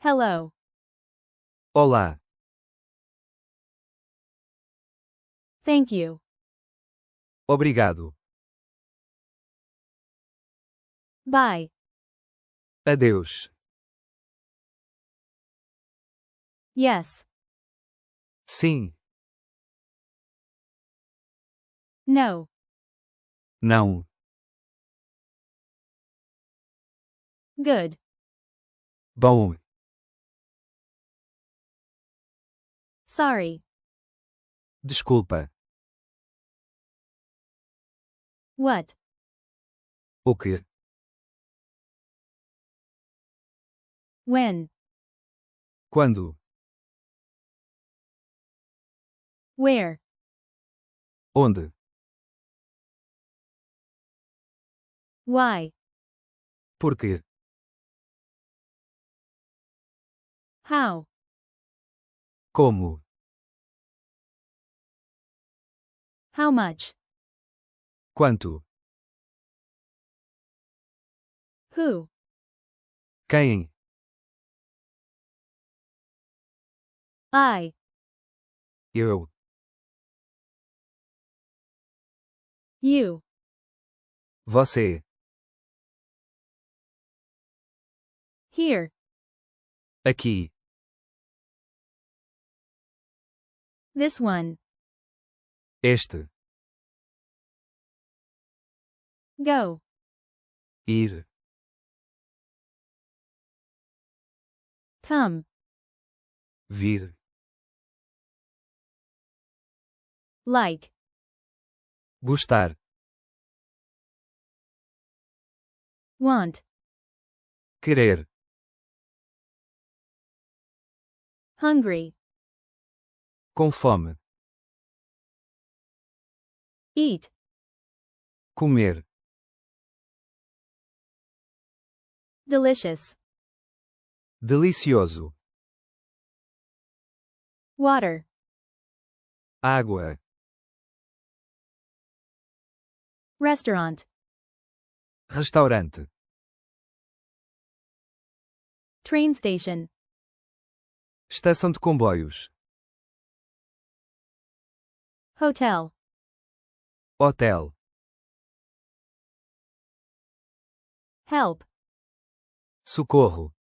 Hello. Olá. Thank you. Obrigado. Bye. Adeus. Yes. Sim. No. Não. Good. Bom. Sorry. Desculpa. What? O que? When? Quando? Where? Onde? Why? Por quê? How? Como? How much? Quanto? Who? Quem? I. Eu. You. Você. Here. Aqui. This one. Este. Go. Ir. Come. Vir. Like. Gostar. Want. Querer. Hungry. Com fome. Eat. Comer. Delicious. Delicioso. Water. Água. Restaurant. Restaurante. Train station. Estação de comboios. Hotel. Hotel. Help. Socorro.